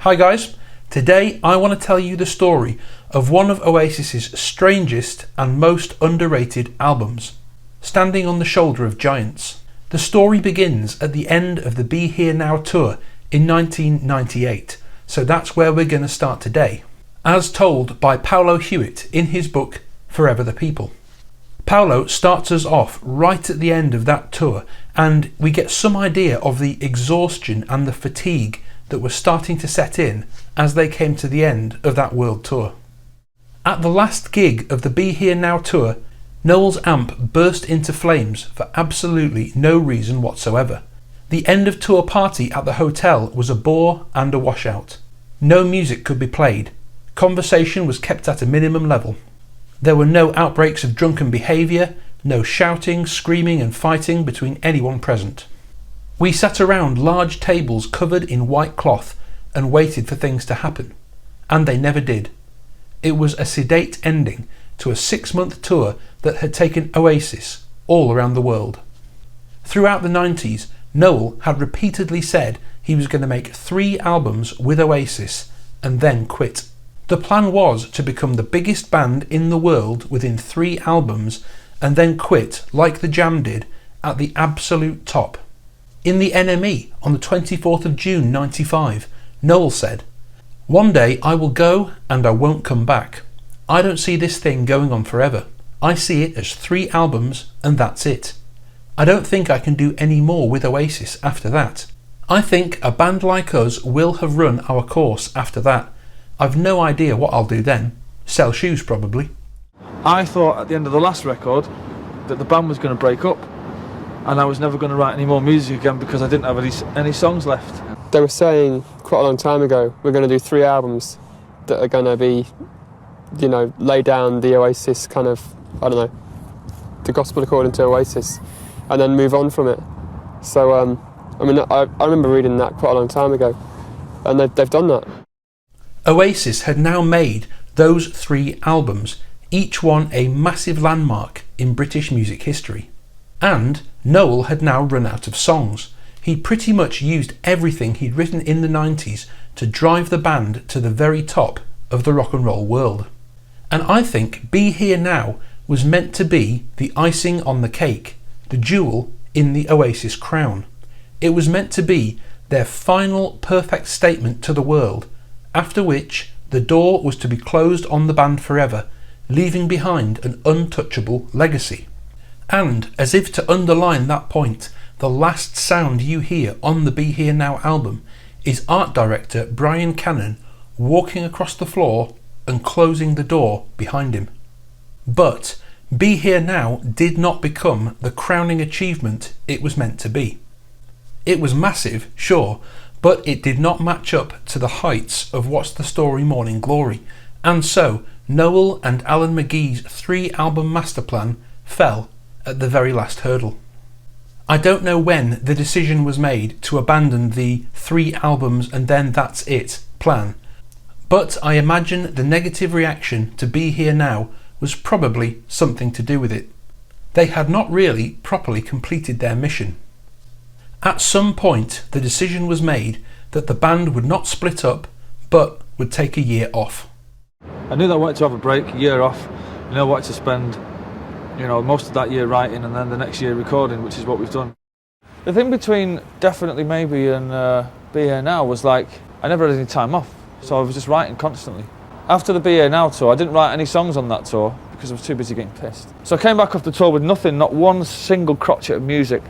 Hi guys, today I want to tell you the story of one of Oasis's strangest and most underrated albums, Standing on the Shoulder of Giants. The story begins at the end of the Be Here Now tour in 1998, so that's where we're going to start today, as told by Paolo Hewitt in his book Forever the People. Paolo starts us off right at the end of that tour, and we get some idea of the exhaustion and the fatigue that was starting to set in as they came to the end of that world tour. At the last gig of the Be Here Now tour, Noel's amp burst into flames for absolutely no reason whatsoever. The end of tour party at the hotel was a bore and a washout. No music could be played. Conversation was kept at a minimum level. There were no outbreaks of drunken behaviour, no shouting, screaming and fighting between anyone present. We sat around large tables covered in white cloth and waited for things to happen. And they never did. It was a sedate ending to a 6-month tour that had taken Oasis all around the world. Throughout the 90s, Noel had repeatedly said he was going to make 3 albums with Oasis and then quit. The plan was to become the biggest band in the world within 3 albums and then quit like the Jam did at the absolute top. In the NME on the 24th of June 95, Noel said, "One day I will go and I won't come back. I don't see this thing going on forever. I see it as 3 albums and that's it. I don't think I can do any more with Oasis after that. I think a band like us will have run our course after that. I've no idea what I'll do then. Sell shoes probably." I thought at the end of the last record that the band was going to break up and I was never going to write any more music again because I didn't have any songs left. They were saying quite a long time ago, we're going to do 3 albums that are going to be, lay down the Oasis kind of, the gospel according to Oasis, and then move on from it. So, I remember reading that quite a long time ago, and they've done that. Oasis had now made those 3 albums, each one a massive landmark in British music history. And Noel had now run out of songs. He'd pretty much used everything he'd written in the 90s to drive the band to the very top of the rock and roll world. And I think Be Here Now was meant to be the icing on the cake, the jewel in the Oasis crown. It was meant to be their final perfect statement to the world, after which the door was to be closed on the band forever, leaving behind an untouchable legacy. And as if to underline that point, the last sound you hear on the Be Here Now album is art director Brian Cannon walking across the floor and closing the door behind him. But Be Here Now did not become the crowning achievement it was meant to be. It was massive, sure, but it did not match up to the heights of What's the Story Morning Glory, and so Noel and Alan McGee's 3-album master plan fell at the very last hurdle. I don't know when the decision was made to abandon the 3 albums and then that's it plan, but I imagine the negative reaction to Be Here Now was probably something to do with it. They had not really properly completed their mission. At some point the decision was made that the band would not split up but would take a year off. I knew that I wanted to have a break, a year off. I wanted to spend most of that year writing and then the next year recording, which is what we've done. The thing between Definitely Maybe and Be Here Now was I never had any time off, so I was just writing constantly. After the Be Here Now tour, I didn't write any songs on that tour because I was too busy getting pissed. So I came back off the tour with nothing, not one single crotchet of music,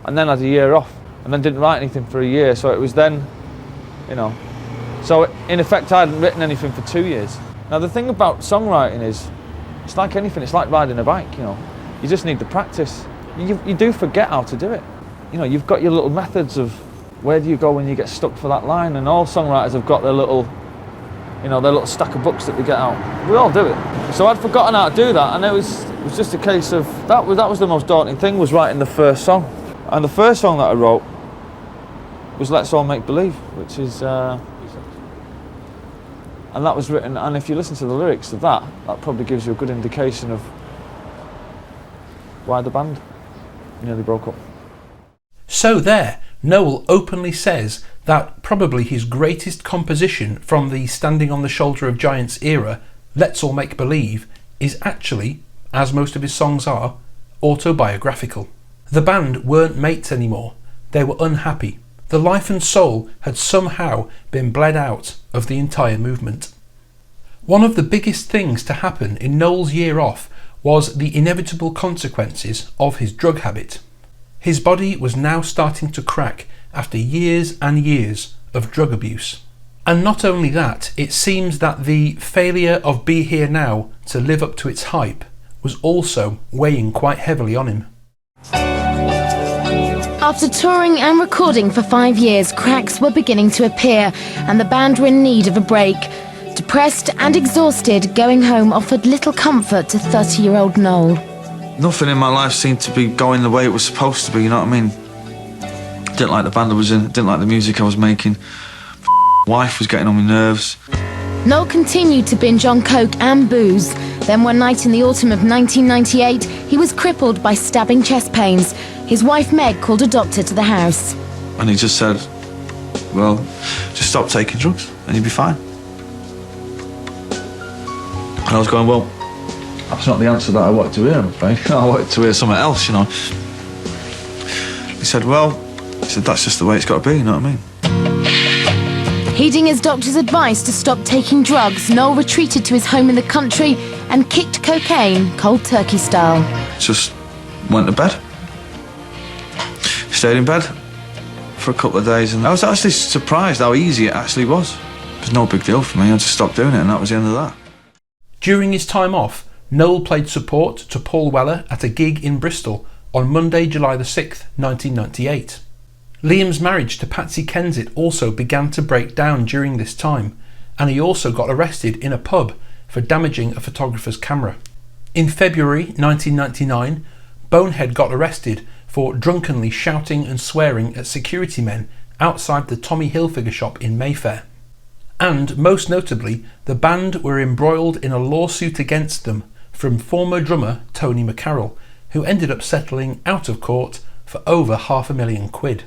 and then had a year off, and then didn't write anything for a year, so it was then, so in effect I hadn't written anything for 2 years. Now the thing about songwriting is, it's like anything, it's like riding a bike, you just need the practice. You do forget how to do it. You've got your little methods of where do you go when you get stuck for that line, and all songwriters have got their little stack of books that they get out. We all do it. So I'd forgotten how to do that, and it was just a case of, that was the most daunting thing, was writing the first song. And the first song that I wrote was Let's All Make Believe, which is, and that was written, and if you listen to the lyrics of that probably gives you a good indication of why the band nearly broke up. So there, Noel openly says that probably his greatest composition from the Standing on the Shoulder of Giants era, Let's All Make Believe, is actually, as most of his songs are, autobiographical. The band weren't mates anymore. They were unhappy. The life and soul had somehow been bled out of the entire movement. One of the biggest things to happen in Noel's year off was the inevitable consequences of his drug habit. His body was now starting to crack after years and years of drug abuse. And not only that, it seems that the failure of Be Here Now to live up to its hype was also weighing quite heavily on him. After touring and recording for 5 years, cracks were beginning to appear and the band were in need of a break. Depressed and exhausted, going home offered little comfort to 30-year-old Noel. Nothing in my life seemed to be going the way it was supposed to be, you know what I mean? Didn't like the band I was in, didn't like the music I was making. Wife was getting on my nerves. Noel continued to binge on coke and booze. Then one night in the autumn of 1998, he was crippled by stabbing chest pains. His wife Meg called a doctor to the house. And he just said, well, just stop taking drugs and you'll be fine. And I was going, well, that's not the answer that I wanted to hear, I'm afraid. I wanted to hear something else, you know. He said, that's just the way it's got to be, you know what I mean? Heeding his doctor's advice to stop taking drugs, Noel retreated to his home in the country and kicked cocaine, cold turkey style. Just went to bed. Stayed in bed for a couple of days, and I was actually surprised how easy it actually was. It was no big deal for me, I just stopped doing it and that was the end of that. During his time off, Noel played support to Paul Weller at a gig in Bristol on Monday, July the 6th, 1998. Liam's marriage to Patsy Kensit also began to break down during this time, and he also got arrested in a pub for damaging a photographer's camera. In February 1999, Bonehead got arrested for drunkenly shouting and swearing at security men outside the Tommy Hilfiger shop in Mayfair. And most notably, the band were embroiled in a lawsuit against them from former drummer Tony McCarroll, who ended up settling out of court for over £500,000.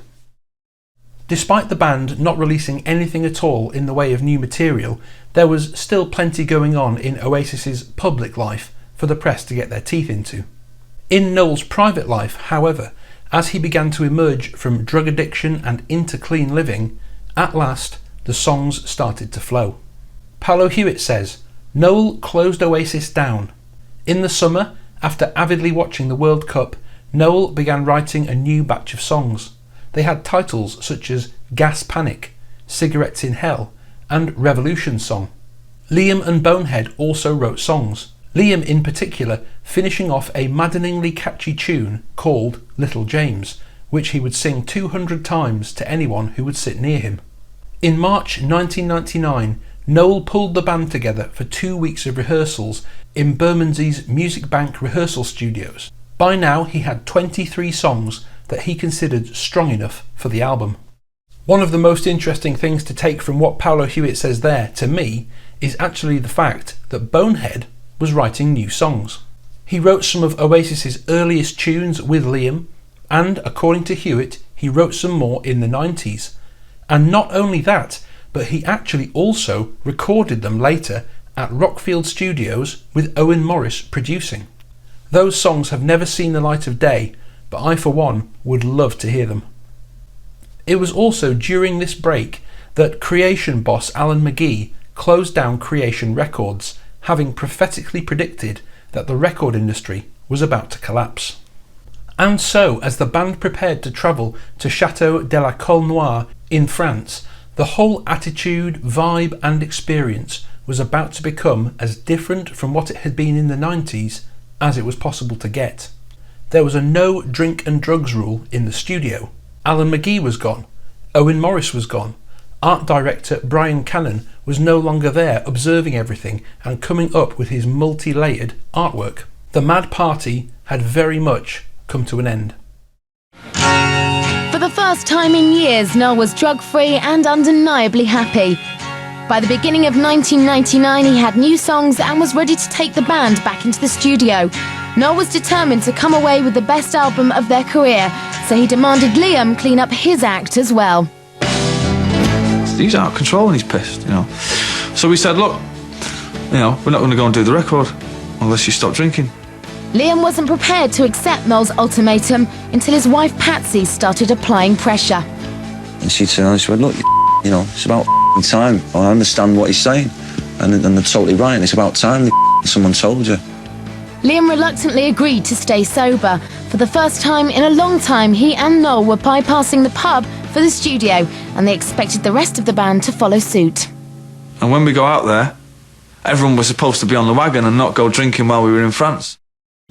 Despite the band not releasing anything at all in the way of new material, there was still plenty going on in Oasis's public life for the press to get their teeth into. In Noel's private life, however, as he began to emerge from drug addiction and into clean living, at last the songs started to flow. Paolo Hewitt says, Noel closed Oasis down. In the summer, after avidly watching the World Cup, Noel began writing a new batch of songs. They had titles such as Gas Panic, Cigarettes in Hell, and Revolution Song. Liam and Bonehead also wrote songs, Liam in particular finishing off a maddeningly catchy tune called Little James, which he would sing 200 times to anyone who would sit near him. In March 1999, Noel pulled the band together for 2 weeks of rehearsals in Bermondsey's Music Bank rehearsal studios. By now he had 23 songs that he considered strong enough for the album. One of the most interesting things to take from what Paolo Hewitt says there, to me, is actually the fact that Bonehead was writing new songs. He wrote some of Oasis's earliest tunes with Liam, and according to Hewitt, he wrote some more in the 90s. And not only that, but he actually also recorded them later at Rockfield Studios with Owen Morris producing. Those songs have never seen the light of day, but I for one would love to hear them. It was also during this break that Creation boss Alan McGee closed down Creation Records, having prophetically predicted that the record industry was about to collapse. And so, as the band prepared to travel to Château de la Colle Noire in France, the whole attitude, vibe and experience was about to become as different from what it had been in the 90s as it was possible to get. There was a no drink and drugs rule in the studio. Alan McGee was gone. Owen Morris was gone. Art director Brian Cannon was no longer there observing everything and coming up with his multi-layered artwork. The mad party had very much come to an end. For the first time in years, Noel was drug-free and undeniably happy. By the beginning of 1999, he had new songs and was ready to take the band back into the studio. Noel was determined to come away with the best album of their career, so he demanded Liam clean up his act as well. He's out of control and he's pissed, you know. So we said, look, you know, we're not going to go and do the record unless you stop drinking. Liam wasn't prepared to accept Noel's ultimatum until his wife Patsy started applying pressure. And she turned and she went, look, you know, it's about time. I understand what he's saying. And they're totally right, and it's about time someone told you. Liam reluctantly agreed to stay sober. For the first time in a long time, he and Noel were bypassing the pub for the studio, and they expected the rest of the band to follow suit. And when we go out there, everyone was supposed to be on the wagon and not go drinking while we were in France.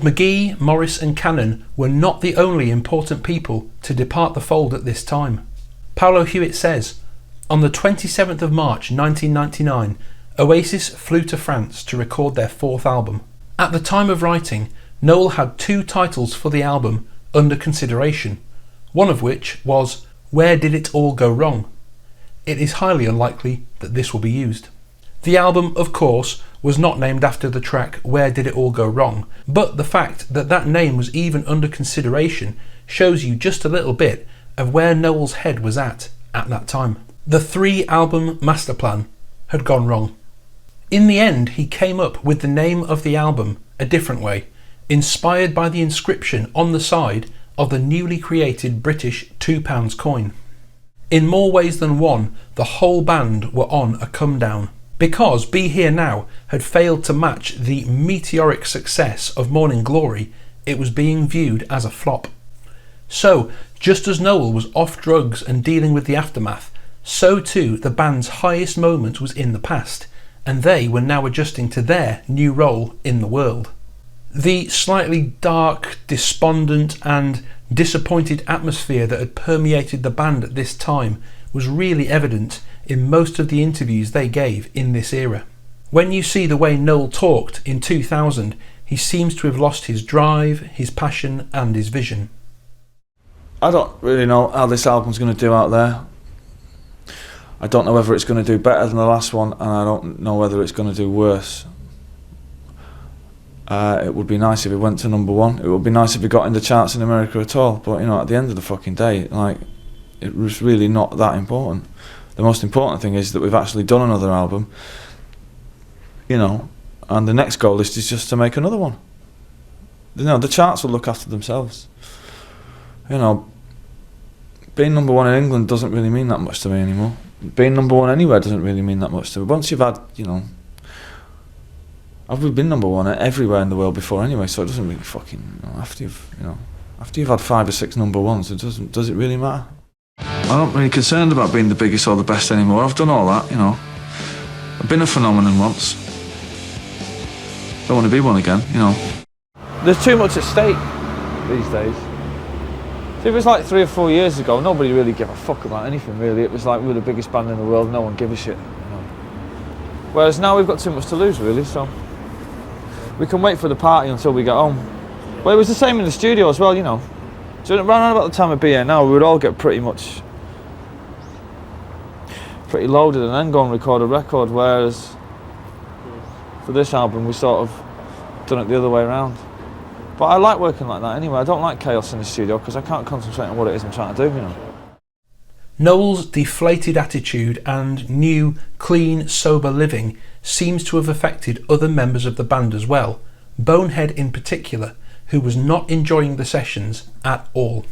McGee, Morris and Cannon were not the only important people to depart the fold at this time. Paolo Hewitt says, on the 27th of March 1999, Oasis flew to France to record their fourth album. At the time of writing, Noel had 2 titles for the album under consideration, one of which was Where Did It All Go Wrong? It is highly unlikely that this will be used. The album, of course, was not named after the track Where Did It All Go Wrong, but the fact that that name was even under consideration shows you just a little bit of where Noel's head was at that time. The 3-album master plan had gone wrong. In the end, he came up with the name of the album a different way, inspired by the inscription on the side of the newly created British £2 coin. In more ways than one, the whole band were on a Comedown. Because Be Here Now had failed to match the meteoric success of Morning Glory, it was being viewed as a flop. So, just as Noel was off drugs and dealing with the aftermath, so too the band's highest moment was in the past, and they were now adjusting to their new role in the world. The slightly dark, despondent and disappointed atmosphere that had permeated the band at this time was really evident in most of the interviews they gave in this era. When you see the way Noel talked in 2000, he seems to have lost his drive, his passion and his vision. I don't really know how this album's going to do out there. I don't know whether it's going to do better than the last one, and I don't know whether it's going to do worse. It would be nice if it went to #1. It would be nice if it got in the charts in America at all. But you know, at the end of the fucking day, like, it was really not that important. The most important thing is that we've actually done another album. You know, and the next goal is just to make another one. You know, the charts will look after themselves. You know, being #1 in England doesn't really mean that much to me anymore. Being #1 anywhere doesn't really mean that much to me. Once you've had, you know, I've been #1 everywhere in the world before anyway, so it doesn't really fucking, you know, after you've had 5 or 6 #1s, does it really matter? I'm not really concerned about being the biggest or the best anymore. I've done all that, you know. I've been a phenomenon once. Don't want to be one again, you know. There's too much at stake these days. If it was like 3 or 4 years ago, nobody really gave a fuck about anything, really. It was like, we're the biggest band in the world, no one give a shit. You know? Whereas now we've got too much to lose, really, so we can wait for the party until we get home. Well, it was the same in the studio as well, you know. So around about the time of being now, we would all get pretty loaded and then go and record a record, whereas for this album we sort of done it the other way around. But I like working like that anyway. I don't like chaos in the studio because I can't concentrate on what it is I'm trying to do, you know. Noel's deflated attitude and new, clean, sober living seems to have affected other members of the band as well, Bonehead in particular, who was not enjoying the sessions at all.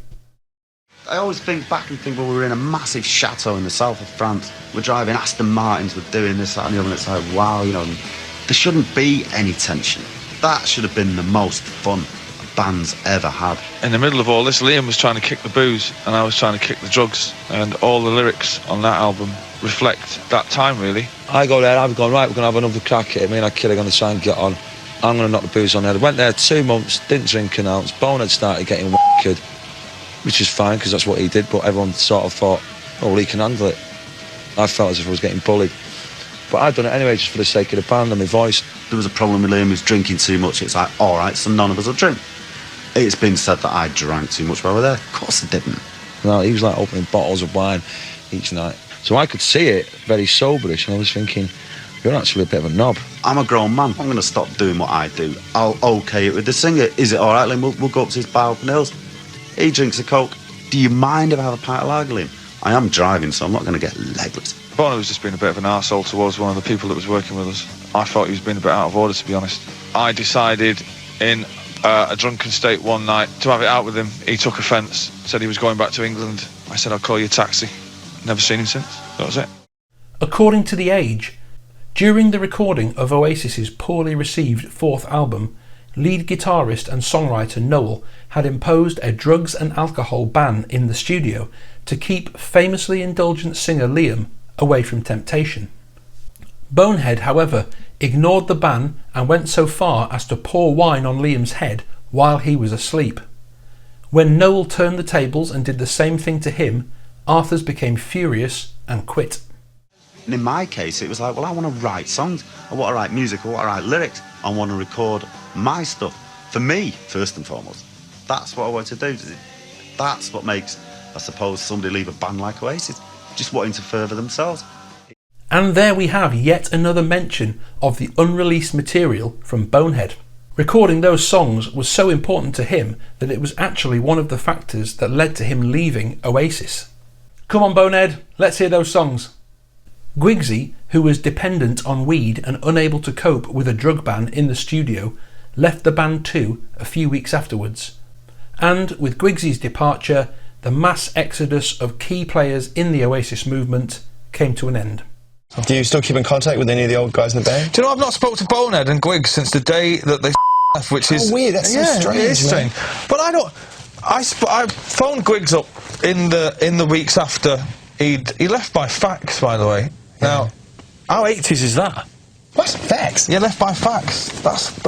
I always think back and think, well, we were in a massive chateau in the south of France. We're driving Aston Martins, we're doing this, that and the other, and it's like, wow, you know, there shouldn't be any tension. That should have been the most fun a band's ever had. In the middle of all this, Liam was trying to kick the booze and I was trying to kick the drugs, and all the lyrics on that album reflect that time, really. I go there, I've gone, right, we're going to have another crack at it. Me and Akira are going to try and get on. I'm going to knock the booze on the head. Went there 2 months, didn't drink an ounce. Bonehead started getting whacked, which is fine because that's what he did, but everyone sort of thought, oh, well, he can handle it. I felt as if I was getting bullied. But I'd done it anyway just for the sake of the band and my voice. There was a problem with Liam who was drinking too much. It's like, all right, so none of us will drink. It's been said that I drank too much while we were there. Of course I didn't. No, he was like opening bottles of wine each night. So I could see it very soberish, and I was thinking, you're actually a bit of a knob. I'm a grown man. I'm going to stop doing what I do. I'll okay it with the singer. Is it all right, Liam? We'll go up to his bar up in the hills. He drinks a Coke. Do you mind if I have a pint of lager, Liam? I am driving, so I'm not going to get legless. Bono was just being a bit of an arsehole towards one of the people that was working with us. I thought he was being a bit out of order, to be honest. I decided in a drunken state one night to have it out with him. He took offence, said he was going back to England. I said, I'll call you a taxi. Never seen him since. That was it. According to The Age, during the recording of Oasis's poorly received fourth album, lead guitarist and songwriter Noel had imposed a drugs and alcohol ban in the studio to keep famously indulgent singer Liam away from temptation. Bonehead, however, ignored the ban and went so far as to pour wine on Liam's head while he was asleep. When Noel turned the tables and did the same thing to him, Arthurs became furious and quit. And in my case, it was like, well, I want to write songs. I want to write music. I want to write lyrics. I want to record my stuff. For me, first and foremost. That's what I want to do. That's what makes, I suppose, somebody leave a band like Oasis. Just wanting to further themselves. And there we have yet another mention of the unreleased material from Bonehead. Recording those songs was so important to him that it was actually one of the factors that led to him leaving Oasis. Come on, Bonehead, let's hear those songs. Guigsy, who was dependent on weed and unable to cope with a drug ban in the studio, left the band too a few weeks afterwards. And with Guigsy's departure, the mass exodus of key players in the Oasis movement came to an end. Do you still keep in contact with any of the old guys in the band? Do you know, I've not spoke to Bonehead and Gwiggs since the day that they left, which is... weird, that's so strange, it is strange. But I phoned Gwiggs up in the weeks after he left by fax, by the way. Yeah. Now, how 80s is that? What? Fax? Yeah, left by fax. That's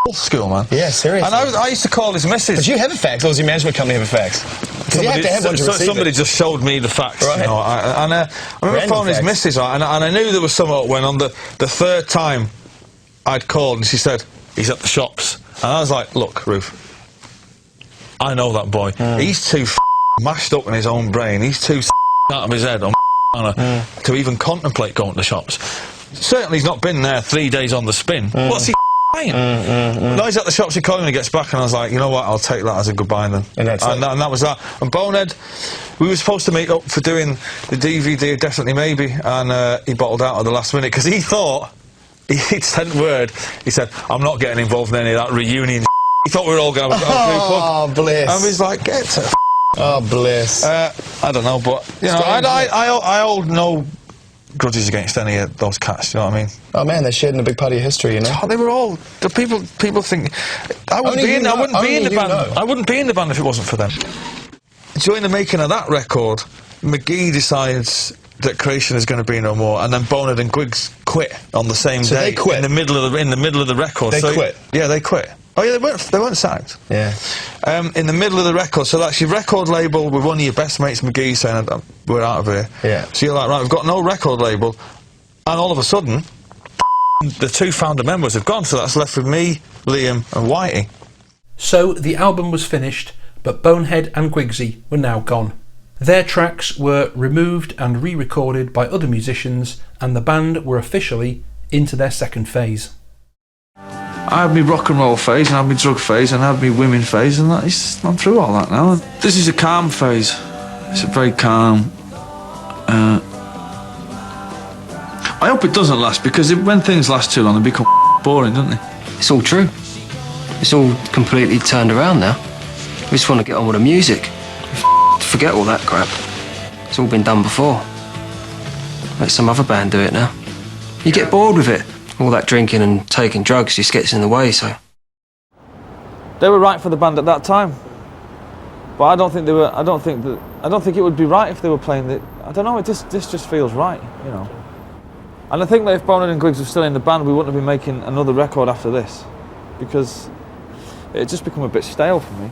old school, man. Yeah, seriously. And I used to call his missus. Did you have a fax, or does your management company have a fax? Because you have to have one to receive somebody it. just showed me the fax. Right. You know, I remember phoning his missus, right, and I knew there was something when on the third time I'd called, and she said, he's at the shops. And I was like, look, Ruth, I know that boy. He's too mashed up in his own brain. He's too out of his head on to even contemplate going to the shops. Certainly he's not been there 3 days on the spin. What's he saying? No, he's at the shops, he called me when he gets back, and I was like, you know what, I'll take that as a goodbye then. And that was that. And Bonehead, we were supposed to meet up for doing the DVD, Definitely Maybe, and he bottled out at the last minute, because he thought, he'd sent word, he said, I'm not getting involved in any of that reunion. He thought we were all going to have a Oh, bliss. And he's like, get to oh, bliss. I don't know, but, you know, I hold no grudges against any of those cats, you know what I mean? Oh man, they're sharing a big part of your history, you know? Oh, they were all... The people think... I wouldn't be in the band. I wouldn't be in the band if it wasn't for them. During the making of that record, McGee decides that Creation is going to be no more, and then Bonehead and Gwiggs quit on the same day. They quit? In the middle of the record. They quit? Yeah, they quit. Oh yeah, they weren't sacked. Yeah. In the middle of the record, so that's your record label with one of your best mates, McGee, saying, we're out of here. Yeah. So you're like, right, we've got no record label, and all of a sudden, the two founder members have gone, so that's left with me, Liam and Whitey. So the album was finished, but Bonehead and Guigsy were now gone. Their tracks were removed and re-recorded by other musicians, and the band were officially into their second phase. I had my rock and roll phase, and I had my drug phase, and I had my women phase, and I'm through all that now. This is a calm phase. It's a very calm. I hope it doesn't last, because when things last too long, they become boring, don't they? It's all true. It's all completely turned around now. We just want to get on with the music. Forget all that crap. It's all been done before. Let some other band do it now. You get bored with it. All that drinking and taking drugs just gets in the way, so... They were right for the band at that time. But I don't think it would be right if they were playing the... I don't know, this just feels right, you know. And I think that if Bonehead and Gwiggs were still in the band, we wouldn't have been making another record after this. Because it had just become a bit stale for me.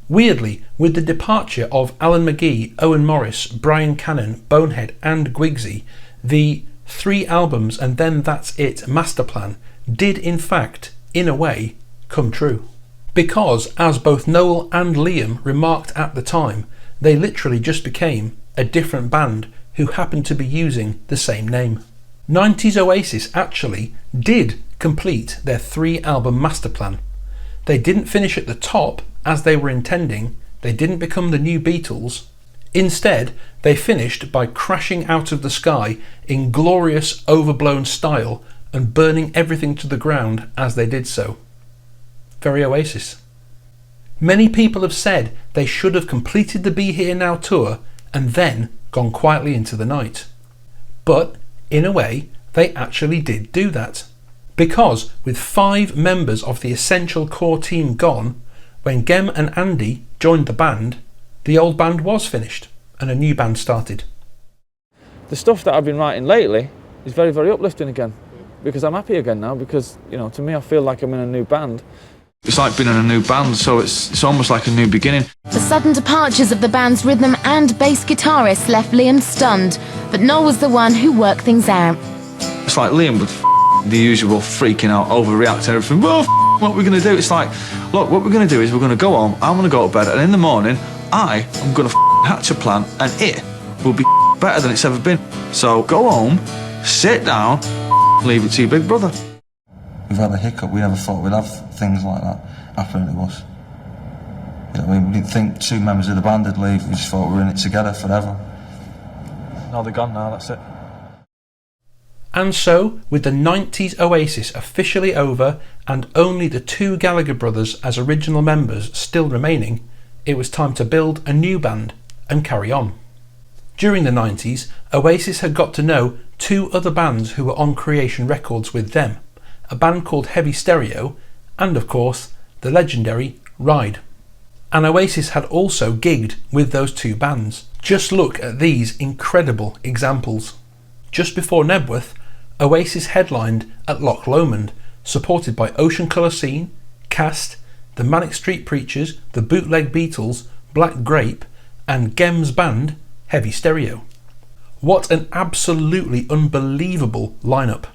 Weirdly, with the departure of Alan McGee, Owen Morris, Brian Cannon, Bonehead and Guigsy, the 3 albums and then that's it master plan did in fact, in a way, come true. Because, as both Noel and Liam remarked at the time, they literally just became a different band who happened to be using the same name. 90s Oasis actually did complete their 3 album master plan. They didn't finish at the top as they were intending, They didn't become the new Beatles. Instead, they finished by crashing out of the sky in glorious overblown style and burning everything to the ground as they did so. Very Oasis. Many people have said they should have completed the Be Here Now tour and then gone quietly into the night. But, in a way, they actually did do that. Because with 5 members of the essential core team gone, when Gem and Andy joined the band, the old band was finished and a new band started. The stuff that I've been writing lately is very, very uplifting again, because I'm happy again now, because, you know, to me I feel like I'm in a new band. It's like being in a new band, so it's almost like a new beginning. The sudden departures of the band's rhythm and bass guitarist left Liam stunned, but Noel was the one who worked things out. It's like Liam would the usual freaking out, overreacting, everything. Well, what we're going to do? It's like, look, what we're going to do is we're going to go home, I'm going to go to bed, and in the morning, I am going to hatch a plan, and it will be better than it's ever been. So go home, sit down, leave it to your big brother. We've had a hiccup, we never thought we'd have things like that happen to us. You know what I mean? We didn't think 2 members of the band would leave, we just thought we were in it together forever. No, they're gone now, that's it. And so, with the 90s Oasis officially over and only the 2 Gallagher brothers as original members still remaining, it was time to build a new band and carry on. During the 90s, Oasis had got to know 2 other bands who were on Creation Records with them, a band called Heavy Stereo, and of course, the legendary Ride. And Oasis had also gigged with those 2 bands. Just look at these incredible examples. Just before Nebworth, Oasis headlined at Loch Lomond, supported by Ocean Colour Scene, Cast, the Manic Street Preachers, the Bootleg Beatles, Black Grape, and Gem's band, Heavy Stereo. What an absolutely unbelievable lineup.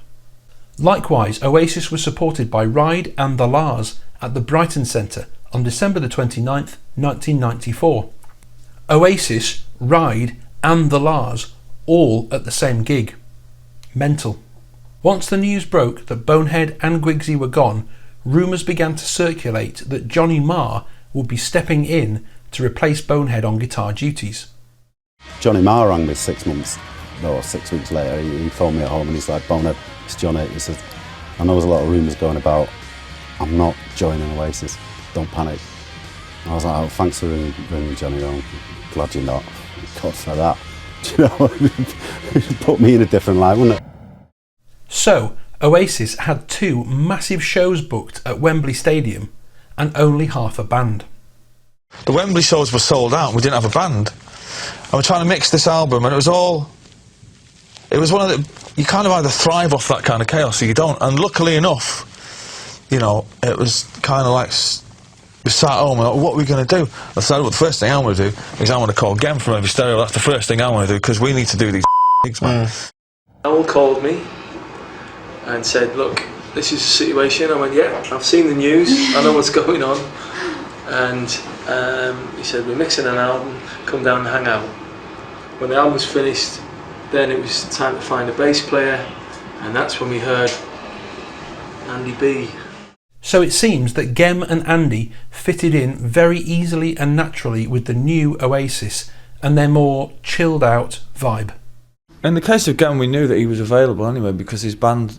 Likewise, Oasis was supported by Ride and the Lars at the Brighton Centre on December the 29th, 1994. Oasis, Ride and the Lars all at the same gig. Mental. Once the news broke that Bonehead and Guigsy were gone, rumours began to circulate that Johnny Marr would be stepping in to replace Bonehead on guitar duties. Johnny Marr rang me 6 weeks later. He phoned me at home and he's like, Bonehead, it's Johnny. He said, I know there's a lot of rumours going about, I'm not joining Oasis, don't panic. And I was like, oh, thanks for ringing Johnny, I'm glad you're not. God for that. Do you know, it put me in a different light, wouldn't it? So, Oasis had 2 massive shows booked at Wembley Stadium and only half a band. The Wembley shows were sold out, we didn't have a band. And we're trying to mix this album, and it was one of the, you kind of either thrive off that kind of chaos or you don't. And luckily enough, you know, it was kind of like, we sat at home and like, what are we going to do? I said, well, the first thing I want to do is I want to call Gem from Heavy Stereo. That's the first thing I want to do, because we need to do these gigs, man. Noel called me and said, look, this is the situation. I went, yeah, I've seen the news, I know what's going on. And he said, we're mixing an album, come down and hang out. When the album was finished, then it was time to find a bass player, and that's when we heard Andy B. So it seems that Gem and Andy fitted in very easily and naturally with the new Oasis and their more chilled out vibe. In the case of Gem, we knew that he was available anyway, because his band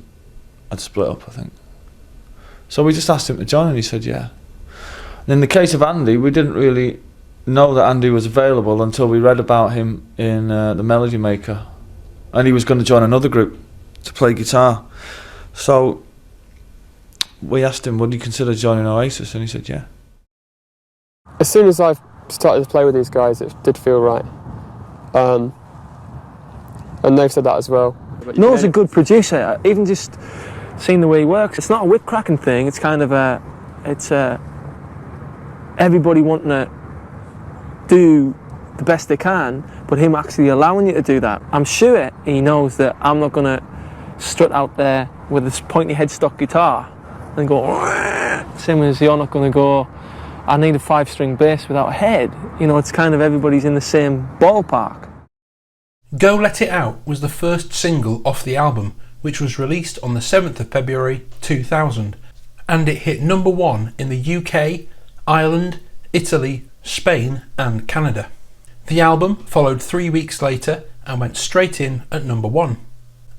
had split up, I think. So we just asked him to join and he said yeah. And in the case of Andy, we didn't really know that Andy was available until we read about him in the Melody Maker, and he was going to join another group to play guitar. So we asked him, would you consider joining Oasis? And he said yeah. As soon as I started to play with these guys, it did feel right. And they've said that as well. Noel's a good producer, even just seeing the way he works. It's not a whip cracking thing, it's kind of everybody wanting to do the best they can, but him actually allowing you to do that. I'm sure he knows that I'm not going to strut out there with this pointy headstock guitar and go, same as you're not going to go, I need a 5-string bass without a head. You know, it's kind of everybody's in the same ballpark. Go Let It Out was the first single off the album, which was released on the 7th of February 2000, and it hit #1 in the UK, Ireland, Italy, Spain and Canada. The album followed 3 weeks later and went straight in at number 1.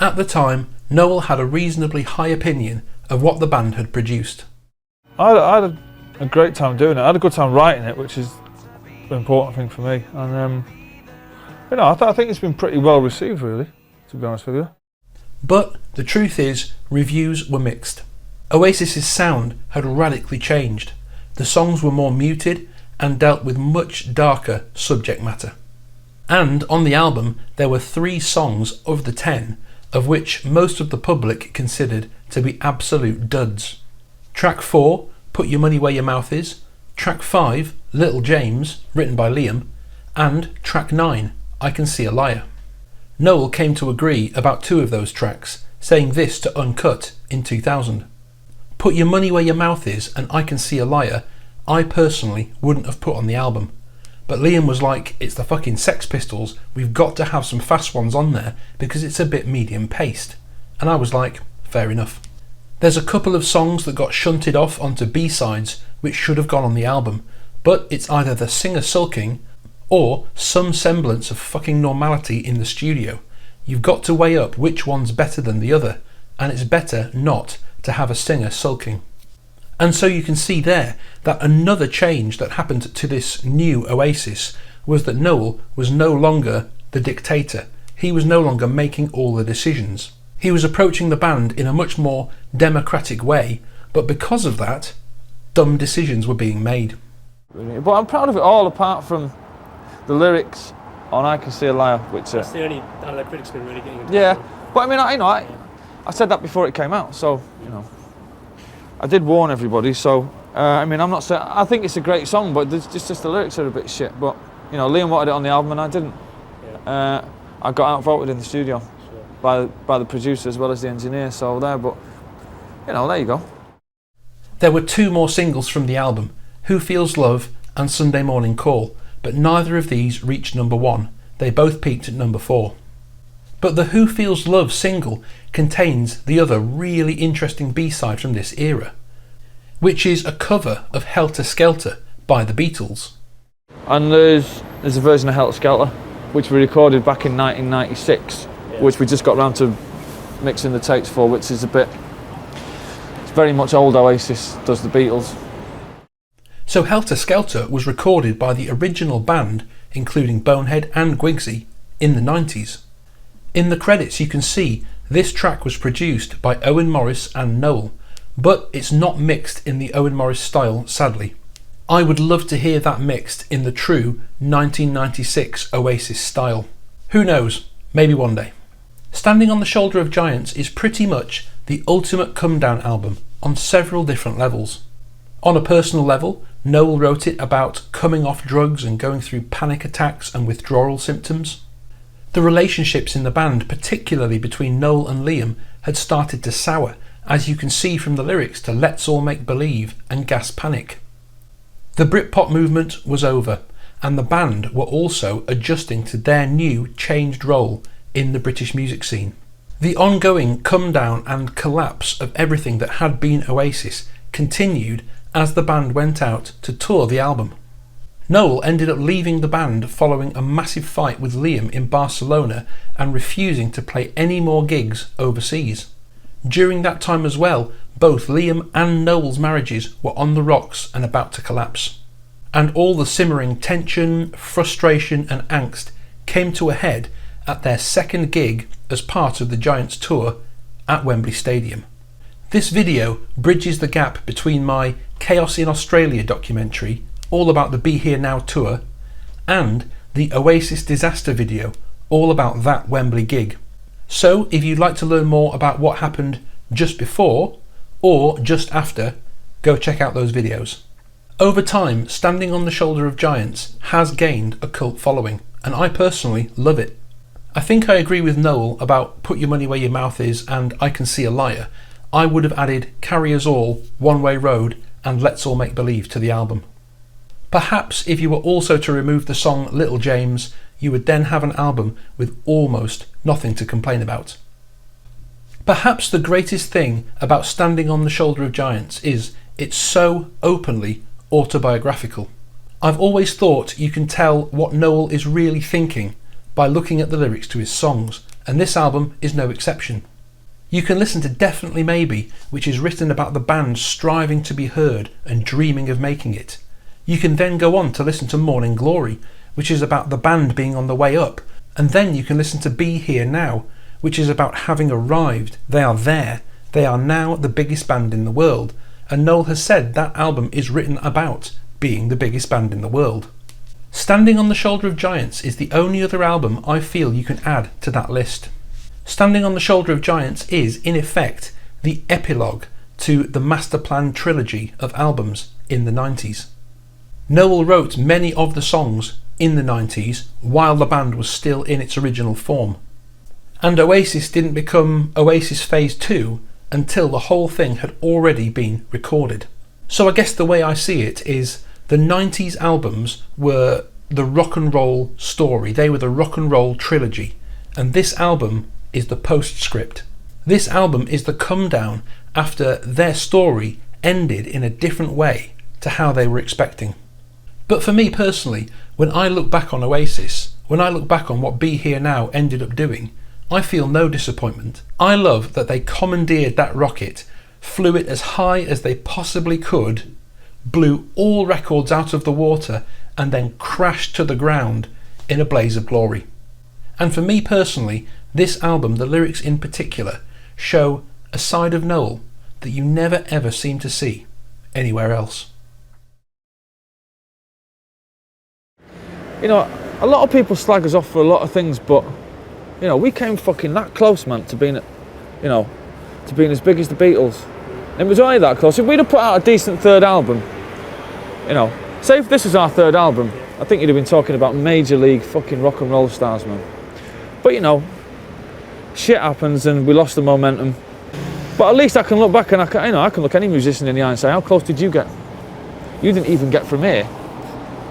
At the time, Noel had a reasonably high opinion of what the band had produced. I had a great time doing it. I had a good time writing it, which is the important thing for me. And you know, I think it's been pretty well received, really, to be honest with you. But the truth is, reviews were mixed. Oasis's sound had radically changed. The songs were more muted and dealt with much darker subject matter. And on the album there were 3 songs of the 10 of which most of the public considered to be absolute duds. Track 4, Put Your Money Where Your Mouth Is, track 5, Little James, written by Liam, and track 9, I Can See a Liar. Noel came to agree about 2 of those tracks, saying this to Uncut in 2000. Put Your Money Where Your Mouth Is and I Can See a Liar I personally wouldn't have put on the album, but Liam was like, it's the fucking Sex Pistols, we've got to have some fast ones on there because it's a bit medium paced. And I was like, fair enough. There's a couple of songs that got shunted off onto B-sides which should have gone on the album, but it's either the singer sulking or some semblance of fucking normality in the studio. You've got to weigh up which one's better than the other, and it's better not to have a singer sulking. And so you can see there that another change that happened to this new Oasis was that Noel was no longer the dictator. He was no longer making all the decisions. He was approaching the band in a much more democratic way, but because of that, dumb decisions were being made. But I'm proud of it all, apart from the lyrics on I Can See a Liar, which that's the only critics been really getting into. Yeah, but I mean, I said that before it came out, so you know, I did warn everybody. So I mean, I'm not saying I think it's a great song, but it's just the lyrics are a bit shit. But you know, Liam wanted it on the album and I didn't. Yeah. I got outvoted in the studio by the producer as well as the engineer. So there, but you know, there you go. There were 2 more singles from the album, Who Feels Love and Sunday Morning Call, but neither of these reached number 1. They both peaked at number 4. But the Who Feels Love single contains the other really interesting B-side from this era, which is a cover of Helter Skelter by the Beatles. And there's a version of Helter Skelter which we recorded back in 1996, which we just got round to mixing the tapes for, which is it's very much old Oasis does the Beatles. So Helter Skelter was recorded by the original band, including Bonehead and Guigsy, in the 90s. In the credits you can see this track was produced by Owen Morris and Noel, but it's not mixed in the Owen Morris style, sadly. I would love to hear that mixed in the true 1996 Oasis style. Who knows, maybe one day. Standing on the Shoulder of Giants is pretty much the ultimate Comedown album on several different levels. On a personal level, Noel wrote it about coming off drugs and going through panic attacks and withdrawal symptoms. The relationships in the band, particularly between Noel and Liam, had started to sour, as you can see from the lyrics to Let's All Make Believe and Gas Panic. The Britpop movement was over, and the band were also adjusting to their new changed role in the British music scene. The ongoing come down and collapse of everything that had been Oasis continued as the band went out to tour the album. Noel ended up leaving the band following a massive fight with Liam in Barcelona and refusing to play any more gigs overseas. During that time as well, both Liam and Noel's marriages were on the rocks and about to collapse. And all the simmering tension, frustration and angst came to a head at their second gig as part of the Giants tour at Wembley Stadium. This video bridges the gap between my Chaos in Australia documentary, all about the Be Here Now tour, and the Oasis disaster video, all about that Wembley gig. So if you'd like to learn more about what happened just before or just after, go check out those videos. Over time, Standing on the Shoulder of Giants has gained a cult following, and I personally love it. I think I agree with Noel about Put Your Money Where Your Mouth Is and I Can See a Liar. I would have added Carry Us All, One Way Road and Let's All Make Believe to the album. Perhaps if you were also to remove the song Little James, you would then have an album with almost nothing to complain about. Perhaps the greatest thing about Standing on the Shoulder of Giants is it's so openly autobiographical. I've always thought you can tell what Noel is really thinking by looking at the lyrics to his songs, and this album is no exception. You can listen to Definitely Maybe, which is written about the band striving to be heard and dreaming of making it. You can then go on to listen to Morning Glory, which is about the band being on the way up, and then you can listen to Be Here Now, which is about having arrived. They are there. They are now the biggest band in the world, and Noel has said that album is written about being the biggest band in the world. Standing on the Shoulder of Giants is the only other album I feel you can add to that list. Standing on the Shoulder of Giants is, in effect, the epilogue to the Masterplan trilogy of albums in the 90s. Noel wrote many of the songs in the 90s while the band was still in its original form. And Oasis didn't become Oasis Phase 2 until the whole thing had already been recorded. So I guess the way I see it is the 90s albums were the rock and roll story. They were the rock and roll trilogy. And this album is the postscript. This album is the come down after their story ended in a different way to how they were expecting. But for me personally, when I look back on Oasis, when I look back on what Be Here Now ended up doing, I feel no disappointment. I love that they commandeered that rocket, flew it as high as they possibly could, blew all records out of the water, and then crashed to the ground in a blaze of glory. And for me personally, this album, the lyrics in particular, show a side of Noel that you never ever seem to see anywhere else. You know, a lot of people slag us off for a lot of things, but you know, we came fucking that close, man, to being, you know, to being as big as the Beatles. And it was only that close. If we'd have put out a decent third album, you know, say if this was our third album, I think you'd have been talking about major league fucking rock and roll stars, man. But you know, shit happens and we lost the momentum. But at least I can look back and I can look any musician in the eye and say, how close did you get? You didn't even get from here.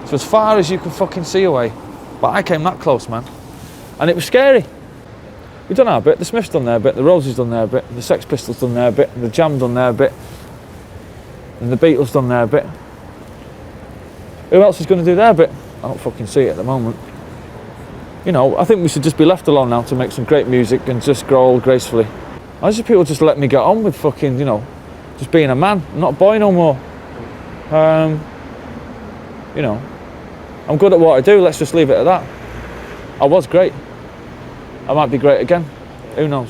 So as far as you can fucking see away. But I came that close, man. And it was scary. We've done our bit, the Smiths done their bit, the Roses done their bit, the Sex Pistols done their bit, the Jam done their bit, and the Beatles done their bit. Who else is going to do their bit? I don't fucking see it at the moment. You know, I think we should just be left alone now to make some great music and just grow old gracefully. I just people just let me get on with fucking, you know, just being a man. I'm not a boy no more. You know, I'm good at what I do, let's just leave it at that. I was great. I might be great again. Who knows?